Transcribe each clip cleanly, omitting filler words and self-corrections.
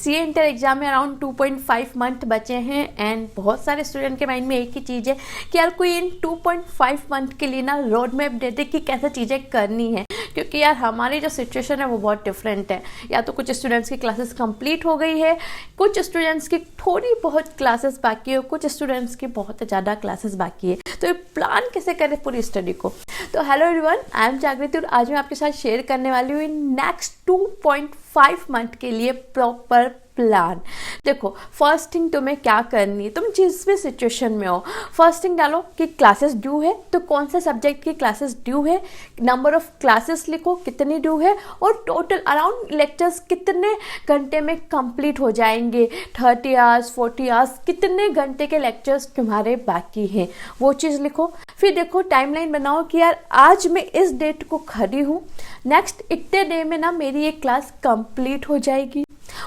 CA inter exam में around 2.5 month बचे हैं एंड बहुत सारे स्टूडेंट के माइंड में एक ही चीज़ है कि यार कोई इन 2.5 मंथ के लिए ना रोड मैप दे दे कि कैसे चीज़ें करनी है, क्योंकि यार हमारी जो सिचुएशन है वो बहुत डिफरेंट है। या तो कुछ स्टूडेंट्स की क्लासेस कंप्लीट हो गई है, कुछ स्टूडेंट्स की थोड़ी बहुत क्लासेस बाकी है, कुछ स्टूडेंट्स की बहुत ज़्यादा क्लासेस बाकी है। तो ये प्लान कैसे करें पूरी स्टडी को। तो हेलो एवरीवन, आई एम जागृति और आज मैं आपके साथ शेयर करने वाली हूँ नेक्स्ट 2.5 मंथ के लिए प्रॉपर प्लान। देखो, फर्स्ट थिंग तुम्हें क्या करनी है, तुम जिस भी सिचुएशन में हो, फर्स्ट थिंग डालो कि क्लासेस ड्यू है तो कौन से सब्जेक्ट की क्लासेस ड्यू है, नंबर ऑफ क्लासेस लिखो कितनी ड्यू है और टोटल अराउंड लेक्चर्स कितने घंटे में कंप्लीट हो जाएंगे, 30 आवर्स 40 आवर्स कितने घंटे के लेक्चर्स तुम्हारे बाकी हैं वो चीज़ लिखो। फिर देखो टाइमलाइन बनाओ कि यार आज मैं इस डेट को खड़ी हूँ, नेक्स्ट इतने डे में ना मेरी ये क्लास कंप्लीट हो जाएगी,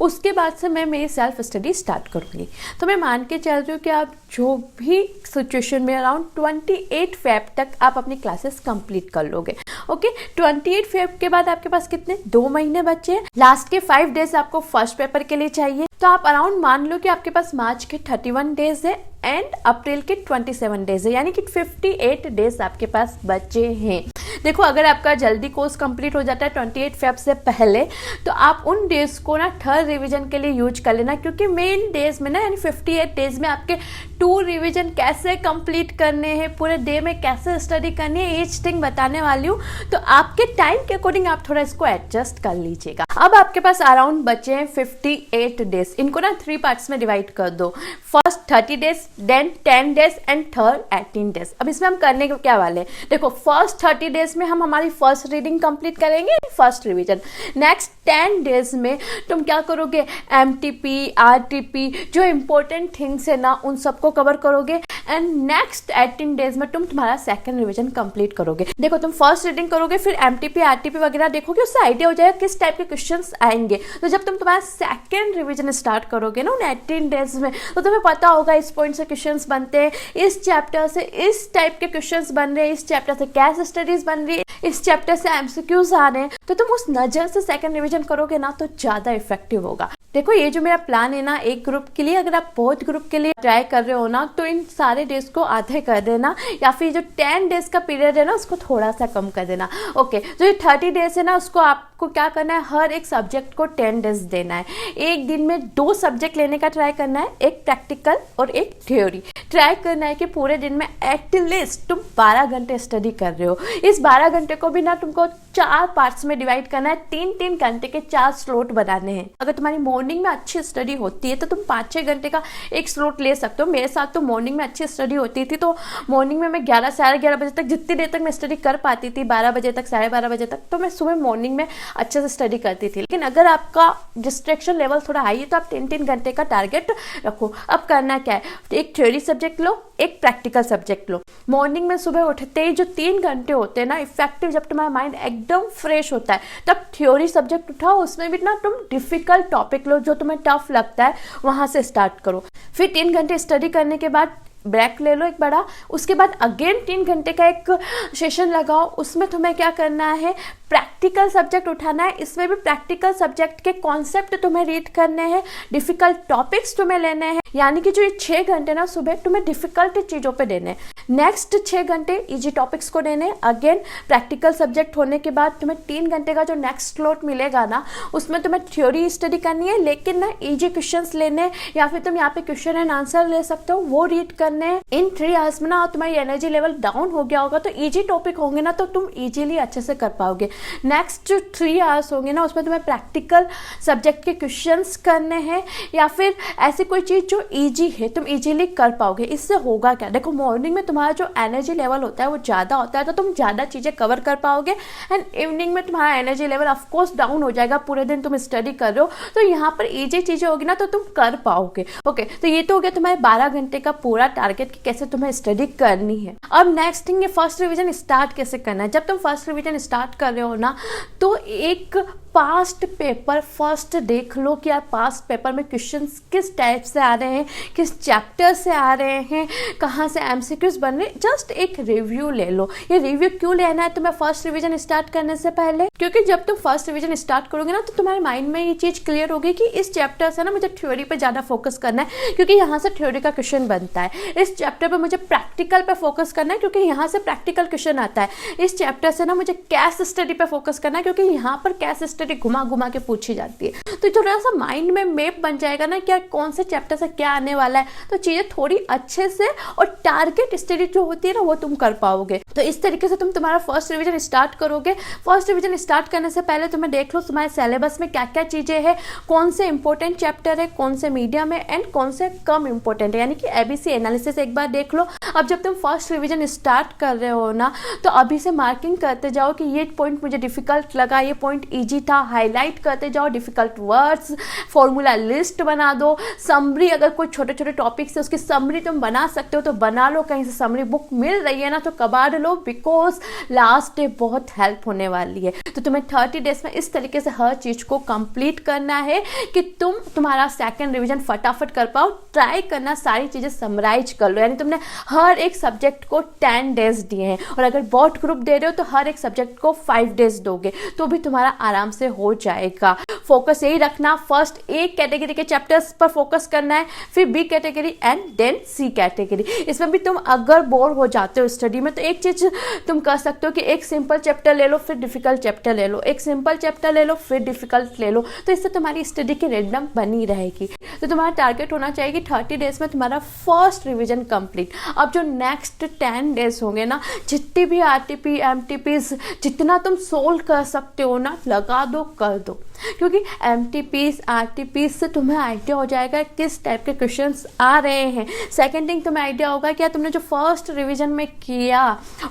उसके बाद से मैं मेरी सेल्फ स्टडी स्टार्ट करूँगी। तो मैं मान के चल रही हूँ कि आप जो भी सिचुएशन में अराउंड 28 फेब तक आप अपनी क्लासेस कंप्लीट कर लोगे। ओके, 28 फेब के बाद आपके पास कितने 2 महीने बचे हैं। लास्ट के 5 डेज आपको फर्स्ट पेपर के लिए चाहिए, तो आप अराउंड मान लो कि आपके पास मार्च के 31 डेज है एंड अप्रैल के 27 डेज है, यानी कि 58 डेज आपके पास बचे हैं। देखो, अगर आपका जल्दी कोर्स कंप्लीट हो जाता है 28 फेब से पहले, तो आप उन डेज को ना थर्ड रिवीजन के लिए यूज कर लेना, क्योंकि मेन डेज में ना यानी 58 डेज में आपके 2 रिवीजन कैसे कंप्लीट करने हैं, पूरे डे में कैसे स्टडी करनी है, ईच थिंग बताने वाली हूँ। तो आपके टाइम के अकॉर्डिंग आप थोड़ा इसको एडजस्ट कर लीजिएगा। अब आपके पास अराउंड बचे हैं 58 डेज, इनको ना 3 पार्ट्स में डिवाइड कर दो। First 30 days, then 10 days and third 18 days. अब इसमें हम करने को क्या वाले हैं, देखो फर्स्ट 30 डेज में हम हमारी फर्स्ट रीडिंग कंप्लीट करेंगे, फर्स्ट रिवीजन। नेक्स्ट 10 डेज में तुम क्या करोगे, एमटीपी आरटीपी जो इंपॉर्टेंट थिंग्स है ना उन सबको कवर करोगे एंड नेक्स्ट 18 डेज में तुम तुम्हारा सेकंड रिवीजन कंप्लीट करोगे। देखो, तुम फर्स्ट रीडिंग करोगे, फिर एमटीपी आरटीपी वगैरह देखोगे, उससे आइडिया हो जाएगा किस टाइप के क्वेश्चंस आएंगे। तो जब तुम तुम्हारा सेकंड रिवीजन स्टार्ट करोगे ना उन 18 डेज में, तो तुम्हें पता होगा इस पॉइंट से क्वेश्चंस बनते हैं, इस चैप्टर से इस टाइप के क्वेश्चंस बन रहे हैं, इस चैप्टर से कैस स्टडीज बन रही है, इस चैप्टर से एमसीक्यूज आ रहे हैं। तो तुम उस नजर से सेकंड रिवीजन करोगे ना तो ज्यादा इफेक्टिव होगा। देखो, ये जो मेरा प्लान है ना एक ग्रुप के लिए, अगर आप बहुत ग्रुप के लिए ट्राई कर रहे हो ना तो इन सारे डेज को आधे कर देना, या फिर जो 10 डेज का पीरियड है ना उसको थोड़ा सा कम कर देना। ओके, जो ये 30 डेज है ना उसको आपको क्या करना है, हर एक सब्जेक्ट को 10 डेज देना है। एक दिन में 2 सब्जेक्ट लेने का ट्राई करना है, एक प्रैक्टिकल और एक थ्योरी। ट्राई करना है कि पूरे दिन में एटलीस्ट तुम 12 घंटे स्टडी कर रहे हो। इस 12 घंटे को भी ना तुमको 4 पार्ट्स में डिवाइड करना है, 3-3 घंटे के 4 स्लॉट बनाने हैं। अगर तुम्हारी मॉर्निंग में अच्छी स्टडी होती है तो तुम 5-6 घंटे का एक स्लॉट ले सकते हो। मेरे साथ तो मॉर्निंग में अच्छी स्टडी होती थी, तो मॉर्निंग में मैं 11 साढ़े 11 बजे तक, जितनी देर तक मैं स्टडी कर पाती थी, 12 बजे तक, साढ़े 12 बजे तक, तो मैं सुबह मॉर्निंग में अच्छे से स्टडी करती थी। लेकिन अगर आपका डिस्ट्रैक्शन लेवल थोड़ा हाई है तो आप 3-3 घंटे का टारगेट रखो। अब करना क्या है, एक थ्योरी सब्जेक्ट लो, एक प्रैक्टिकल सब्जेक्ट लो। मॉर्निंग में सुबह उठते ही जो 3 घंटे होते हैं ना इफेक्टिव, जब तुम्हारा माइंड एकदम फ्रेश होता है तब थ्योरी सब्जेक्ट उठाओ, उसमें भी ना तुम डिफिकल्ट टॉपिक लो, जो तुम्हें टफ लगता है वहां से स्टार्ट करो। फिर 3 घंटे स्टडी करने के बाद ब्रेक ले लो एक बड़ा, उसके बाद अगेन 3 घंटे का एक सेशन लगाओ। उसमें तुम्हें क्या करना है, प्रैक्टिकल सब्जेक्ट उठाना है। इसमें भी प्रैक्टिकल सब्जेक्ट के कॉन्सेप्ट तुम्हें रीड करने हैं, डिफिकल्ट टॉपिक्स तुम्हें लेने हैं, यानी कि जो ये 6 घंटे ना सुबह तुम्हें डिफिकल्ट चीज़ों पे देने हैं, नेक्स्ट 6 घंटे इजी टॉपिक्स को देने। अगेन प्रैक्टिकल सब्जेक्ट होने के बाद तुम्हें 3 घंटे का जो नेक्स्ट स्लॉट मिलेगा ना उसमें तुम्हें थ्योरी स्टडी करनी है, लेकिन ना इजी क्वेश्चंस लेने, या फिर तुम यहाँ पे क्वेश्चन एंड आंसर ले सकते हो, वो रीड करने। इन 3 आवर्स में ना तुम्हारी एनर्जी लेवल डाउन हो गया होगा, तो इजी टॉपिक होंगे ना तो तुम इजीली अच्छे से कर पाओगे। नेक्स्ट जो 3 आवर्स होंगे ना उसमें तुम्हें प्रैक्टिकल सब्जेक्ट के क्वेश्चंस करने हैं, या फिर ऐसी कोई चीज़ जो इजी है तुम इजीली कर पाओगे। इससे होगा क्या, देखो मॉर्निंग में तुम्हारा जो एनर्जी लेवल होता है वो ज़्यादा होता है, तो तुम ज़्यादा चीज़ें कवर कर पाओगे एंड इवनिंग में तुम्हारा एनर्जी लेवल ऑफकोर्स डाउन हो जाएगा, पूरे दिन तुम स्टडी कर रहे हो, तो यहाँ पर इजी चीज़ें होगी ना तो तुम कर पाओगे। ओके, तो ये तो हो गया तुम्हारे 12 घंटे का पूरा टारगेट कि कैसे तुम्हें स्टडी करनी है। अब नेक्स्ट थिंग, ये फर्स्ट रिवीजन स्टार्ट कैसे करना है। जब तुम फर्स्ट रिवीजन स्टार्ट कर रहे हो ना तो एक पास्ट पेपर फर्स्ट देख लो कि यार पास्ट पेपर में क्वेश्चंस किस टाइप से आ रहे हैं, किस चैप्टर से आ रहे हैं, कहाँ से एमसीक्यूज बन रहे हैं। जस्ट एक रिव्यू ले लो। ये रिव्यू क्यों लेना है तुम्हें फर्स्ट रिवीजन स्टार्ट करने से पहले? क्योंकि जब तुम फर्स्ट रिवीजन स्टार्ट करोगे ना तो तुम्हारे माइंड में ये चीज़ क्लियर होगी कि इस चैप्टर से ना मुझे थ्योरी पे ज़्यादा फोकस करना है क्योंकि यहाँ से थ्योरी का क्वेश्चन बनता है। इस चैप्टर पे मुझे प्रैक्टिकल पे फोकस करना है क्योंकि यहाँ से प्रैक्टिकल क्वेश्चन आता है। इस चैप्टर से ना मुझे केस स्टडी पे फोकस करना है क्योंकि यहाँ पर केस स्टडी घुमा घुमा के पूछी जाती है। तो थोड़ा सा माइंड में मैप बन जाएगा ना कि कौन से चैप्टर से क्या आने वाला है, तो चीज़ें थोड़ी अच्छे से और टारगेट स्टडी जो होती है ना वो तुम कर पाओगे। तो इस तरीके से तुम तुम्हारा फर्स्ट रिवीजन स्टार्ट करोगे। फर्स्ट रिवीजन स्टार्ट करने से पहले तुम्हें देख लो तुम्हारे सिलेबस में क्या क्या चीज़ें हैं, कौन से इंपॉर्टेंट चैप्टर है, कौन से मीडियम है एंड कौन से कम इंपॉर्टेंट है, यानी कि एबीसी एनालिसिस एक बार देख लो। अब जब तुम फर्स्ट रिवीजन स्टार्ट कर रहे हो ना तो अभी से मार्किंग करते जाओ कि ये पॉइंट मुझे डिफिकल्ट लगा, ये पॉइंट इजी था, हाईलाइट करते जाओ डिफिकल्ट वर्ड्स, फॉर्मूला लिस्ट बना दो, समरी अगर कोई छोटे छोटे टॉपिक्स है उसकी समरी तुम बना सकते हो तो बना लो, कहीं से समरी बुक मिल रही है ना तो कबाड़ लो, बिकॉज लास्ट डे बहुत हेल्प होने वाली है। तो तुम्हें 30 डेज में इस तरीके से हर चीज को कंप्लीट करना है कि तुम्हारा सेकंड रिवीजन फटाफट कर पाओ। ट्राई करना सारी चीजें समराइज कर लो, यानी तुमने हर एक सब्जेक्ट को 10 डेज दिए हैं और अगर बोर्ड ग्रुप दे रहे हो तो हर एक सब्जेक्ट को 5 डेज दोगे तो भी तुम्हारा आराम से हो जाएगा। फोकस यही रखना, फर्स्ट ए कैटेगरी के चैप्टर्स पर फोकस करना है, फिर B category and then C category. इसमें भी तुम अगर बोर हो जाते हो स्टडी में तो एक चीज तुम कर सकते हो कि एक सिंपल चैप्टर ले लो फिर डिफिकल्ट चैप्टर ले लो, एक सिंपल चैप्टर ले लो फिर डिफिकल्ट ले लो, तो इससे तुम्हारी स्टडी की रिदम बनी रहेगी। तो तुम्हारा टारगेट होना चाहिए कि 30 डेज में तुम्हारा फर्स्ट रिवीजन कंप्लीट। अब जो नेक्स्ट 10 डेज होंगे ना, जितनी भी आरटीपी एमटीपीज जितना तुम सोल्व कर सकते हो ना लगा दो, कर दो, क्योंकि एमटीपीज आरटीपीज से तुम्हें आइडिया हो जाएगा किस टाइप के क्वेश्चंस आ रहे हैं। सेकंड थिंग तुम्हें आइडिया होगा कि तुमने जो फर्स्ट रिवीजन में किया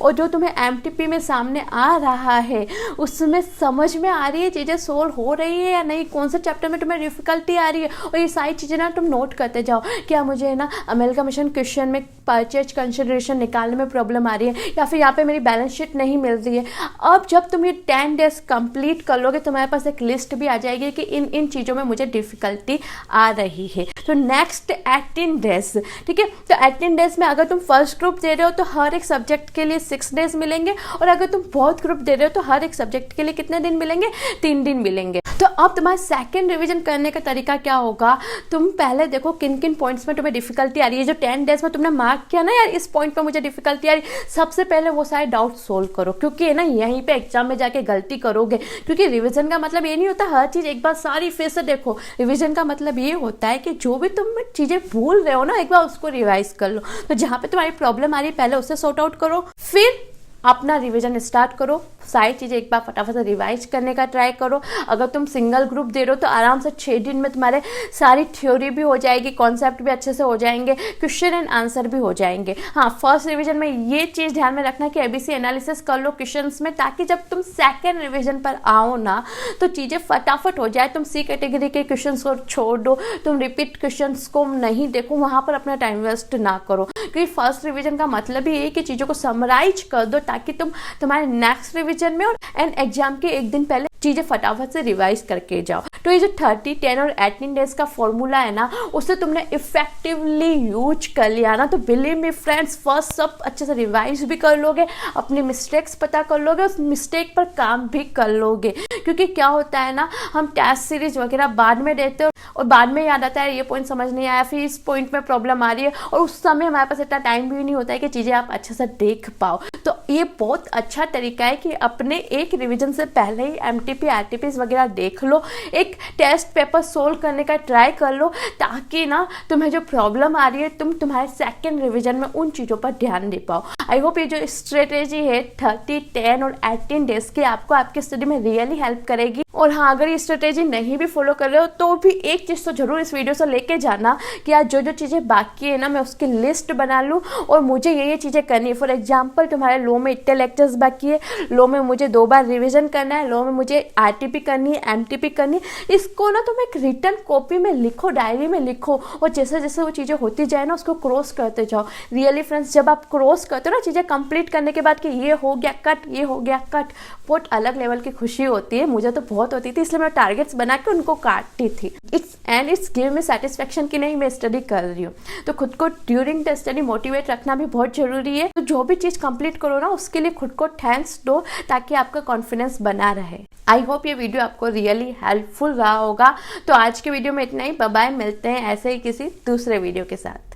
और जो तुम्हें एमटीपी में सामने आ रहा है उसमें समझ में आ रही है, चीज़ें सोल्व हो रही है या नहीं, कौन से चैप्टर में तुम्हें डिफिकल्टी आ रही है। और ये सारी चीज़ें ना तुम नोट करते जाओ, क्या मुझे ना अमेलगमेशन क्वेश्चन में परचेज कंसिडरेशन निकालने में प्रॉब्लम आ रही है या फिर यहाँ पे मेरी बैलेंस शीट नहीं मिल रही है। अब जब तुम ये 10 डेज कंप्लीट कर लोगे तुम्हारे पास एक लिस्ट भी आ जाएगी कि इन चीज़ों में मुझे डिफिकल्टी आ रही है। तो नेक्स्ट 18 डेज, ठीक है, तो 18 डेज में अगर तुम फर्स्ट ग्रुप दे रहे हो तो हर एक सब्जेक्ट के लिए 6 डेज मिलेंगे और अगर तुम फोर्थ ग्रुप दे रहे हो तो हर एक सब्जेक्ट के लिए कितने दिन मिलेंगे, 3 दिन मिलेंगे। तो अब तुम्हारा सेकंड रिवीजन करने का तरीका क्या होगा, तुम पहले देखो किन किन पॉइंट्स में तुम्हें डिफिकल्टी आ रही है। जो 10 डेज में तुमने मार्क किया ना यार इस पॉइंट पे मुझे डिफिकल्टी आ रही, सबसे पहले वो सारे डाउट सोल्व करो, क्योंकि ना यहीं पे एग्जाम में जाके गलती करोगे। क्योंकि रिवीजन का मतलब ये नहीं होता हर चीज़ एक बार सारी फिर से देखो, रिवीजन का मतलब ये होता है कि जो भी तुम चीज़ें भूल रहे हो ना एक बार उसको रिवाइज कर लो। तो जहाँ पे तुम्हारी प्रॉब्लम आ रही है पहले उससे सॉर्ट आउट करो, फिर अपना रिवीजन स्टार्ट करो, सारी चीज़ें एक बार फटाफट से रिवाइज करने का ट्राई करो। अगर तुम सिंगल ग्रुप दे रहे हो तो आराम से 6 दिन में तुम्हारे सारी थ्योरी भी हो जाएगी, कॉन्सेप्ट भी अच्छे से हो जाएंगे, क्वेश्चन एंड आंसर भी हो जाएंगे। हाँ, फर्स्ट रिवीजन में ये चीज़ ध्यान में रखना कि एबीसी एनालिसिस कर लो क्वेश्चंस में, ताकि जब तुम सेकेंड रिवीजन पर आओ ना तो चीज़ें फटाफट हो जाए। तुम सी कैटेगरी के क्वेश्चंस को छोड़ दो, तुम रिपीट क्वेश्चंस को नहीं देखो, वहाँ पर अपना टाइम वेस्ट ना करो, क्योंकि फर्स्ट रिवीजन का मतलब ही है कि चीज़ों को समराइज कर दो ताकि तुम्हारे नेक्स्ट रिवीजन में और एंड एग्जाम के एक दिन पहले चीज़ें फटाफट से रिवाइज करके जाओ। तो ये जो 30, 10 और 18 डेज का फॉर्मूला है ना उसे तुमने इफेक्टिवली यूज कर लिया ना तो बिलीव मी फ्रेंड्स फर्स्ट सब अच्छे से रिवाइज भी कर लोगे, अपनी मिस्टेक्स पता कर लोगे, उस मिस्टेक पर काम भी कर लोगे। क्योंकि क्या होता है ना, हम टेस्ट सीरीज वगैरह बाद में देते हो और बाद में याद आता है ये पॉइंट समझ नहीं आया, फिर इस पॉइंट में प्रॉब्लम आ रही है और उस समय हमारे पास इतना टाइम भी नहीं होता है कि चीज़ें आप अच्छे से देख पाओ। तो ये बहुत अच्छा तरीका है कि अपने एक रिवीजन से पहले ही एमटीपी आरटीपीज वगैरह देख लो, एक टेस्ट पेपर सोल्व करने का ट्राई कर लो, ताकि ना तुम्हें जो प्रॉब्लम आ रही है तुम्हारे सेकंड रिवीजन में उन चीज़ों पर ध्यान दे पाओ। आई होप ये जो स्ट्रेटेजी है 30, 10 और 18 डेज की आपको आपकी स्टडी में रियली हेल्प करेगी। और हाँ, अगर ये स्ट्रेटेजी नहीं भी फॉलो कर रहे हो तो भी एक चीज़ तो जरूर इस वीडियो से लेके जाना कि आज जो जो चीज़ें बाकी है ना मैं उसकी लिस्ट बना लूँ और मुझे ये चीज़ें करनी है। फॉर एग्जाम्पल तुम्हारे लॉ में इतने लेक्चर्स बाकी है, लॉ में मुझे 2 बार रिविजन करना है, लॉ में मुझे आरटीपी करनी है, एमटीपी करनी है। इसको ना तुम एक रिटर्न कॉपी में लिखो, डायरी में लिखो और जैसे जैसे वो चीज़ें होती जाए ना उसको क्रॉस करते जाओ। रियली फ्रेंड्स, जब आप क्रॉस करते हो ना चीज़ें कंप्लीट करने के बाद कि ये हो गया कट, ये हो गया कट, बहुत अलग लेवल की खुशी होती है। मुझे तो बहुत होती थी, इसलिए मैं टारगेट्स बना के उनको काटती थी। इट्स गिव मी सेटिस्फेक्शन कि नहीं मैं स्टडी कर रही हूँ। तो खुद को ड्यूरिंग द स्टडी मोटिवेट रखना भी बहुत ज़रूरी है। तो जो भी चीज़ कंप्लीट करो ना उसके लिए खुद को थैंक्स दो ताकि आपका कॉन्फिडेंस बना रहे। आई होप ये वीडियो आपको रियली हेल्पफुल रहा होगा। तो आज के वीडियो में इतना ही। बाय बाय, मिलते हैं ऐसे ही किसी दूसरे वीडियो के साथ।